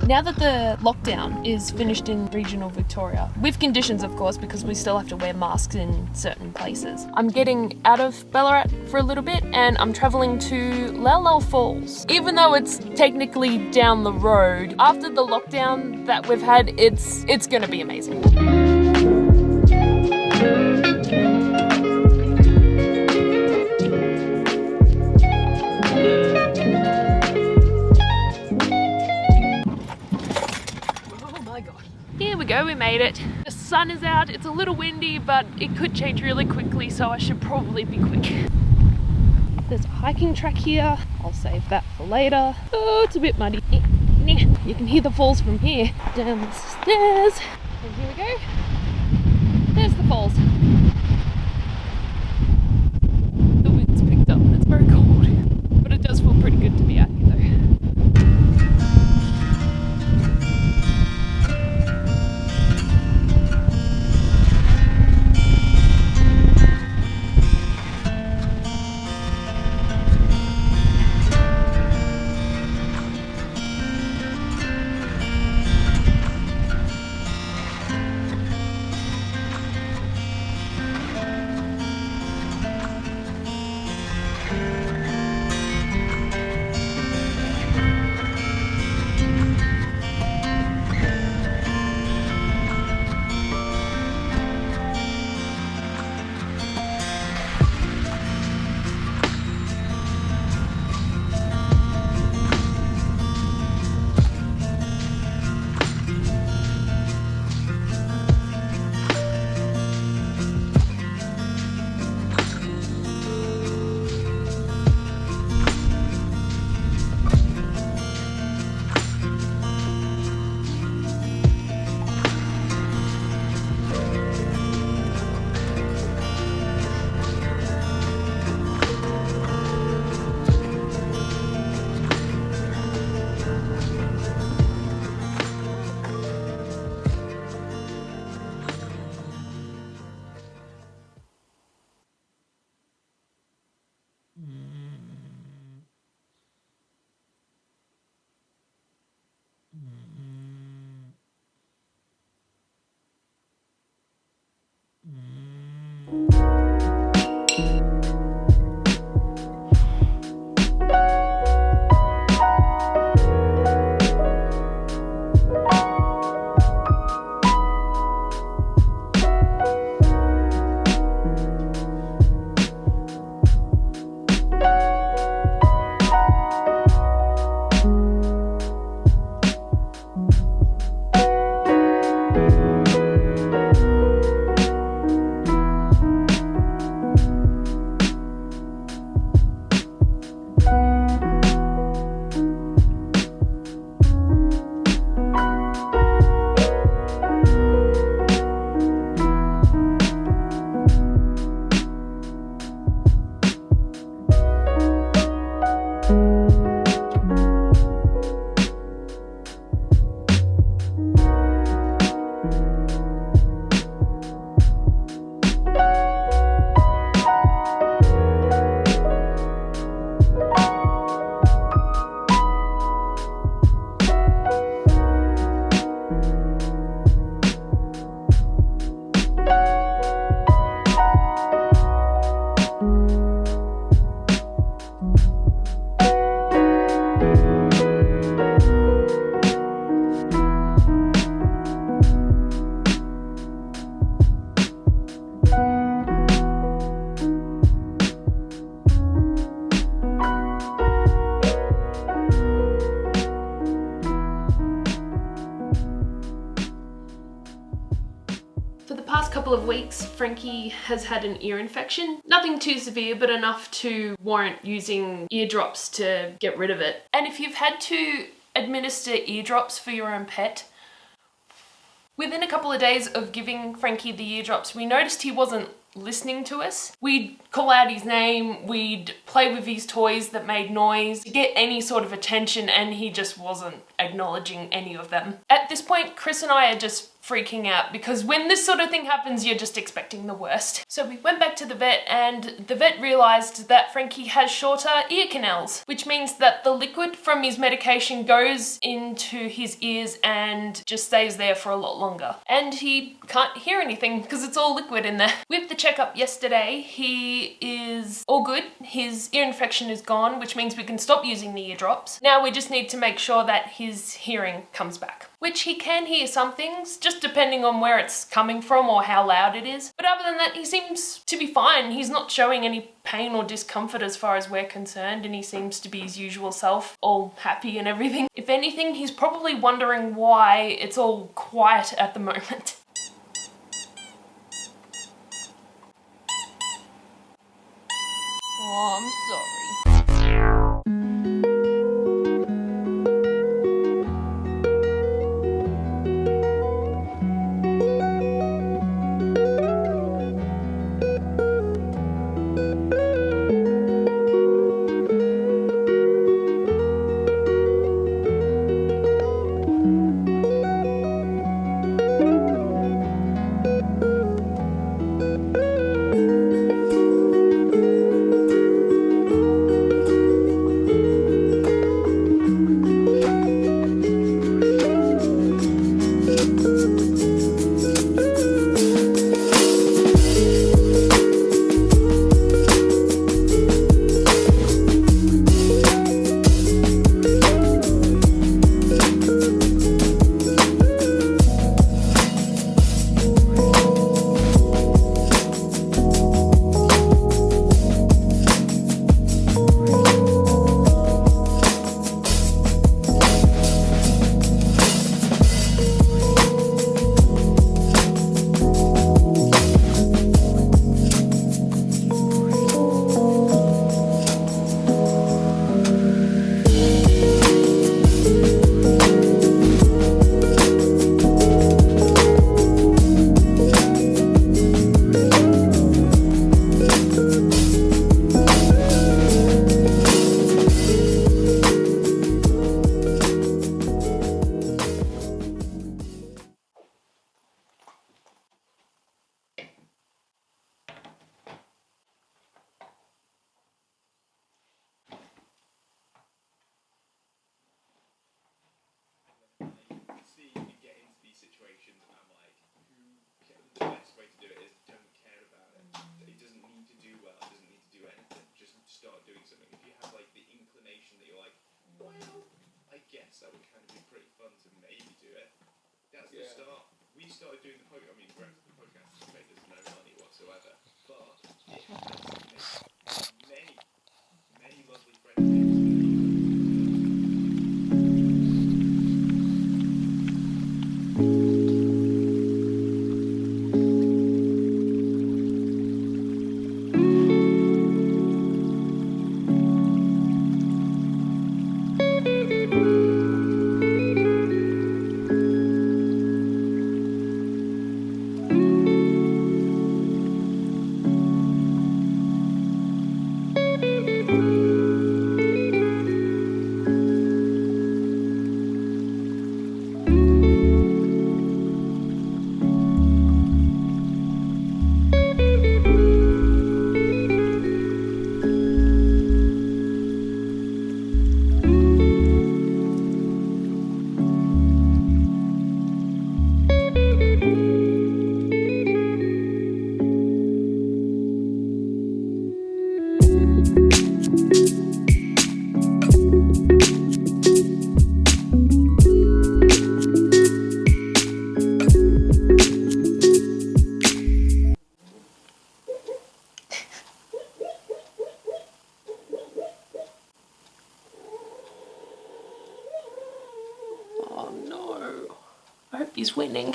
Now that the lockdown is finished in regional Victoria, with conditions of course, because we still have to wear masks in certain places, I'm getting out of Ballarat for a little bit and I'm travelling to Lal Lal Falls. Even though it's technically down the road, after the lockdown that we've had, it's gonna be amazing. Here we go, we made it. The sun is out, it's a little windy, but it could change really quickly, so I should probably be quick. There's a hiking track here. I'll save that for later. Oh, it's a bit muddy. You can hear the falls from here. Down the stairs. And here we go. There's the falls. The wind's picked up and it's very cold, but it does feel pretty good to be out here though. Couple of weeks, Frankie has had an ear infection. Nothing too severe, but enough to warrant using eardrops to get rid of it. And if you've had to administer eardrops for your own pet, within a couple of days of giving Frankie the eardrops, we noticed he wasn't listening to us. We'd call out his name, we'd play with his toys that made noise to get any sort of attention, and he just wasn't acknowledging any of them. At this point, Chris and I are just freaking out, because when this sort of thing happens, you're just expecting the worst. So we went back to the vet, and the vet realized that Frankie has shorter ear canals, which means that the liquid from his medication goes into his ears and just stays there for a lot longer. And he can't hear anything because it's all liquid in there. With the checkup yesterday, he is all good. His ear infection is gone, which means we can stop using the eardrops. Now we just need to make sure that his hearing comes back, which he can hear some things, just depending on where it's coming from or how loud it is. But other than that, he seems to be fine. He's not showing any pain or discomfort as far as we're concerned, and he seems to be his usual self, all happy and everything. If anything, he's probably wondering why it's all quiet at the moment. Oh, I'm sorry. That would kind of be pretty fun to maybe do it. That's the start. We started doing the podcast. I mean, the podcast has made us no money whatsoever, but it has made many lovely friendships. Oh no. I hope he's winning.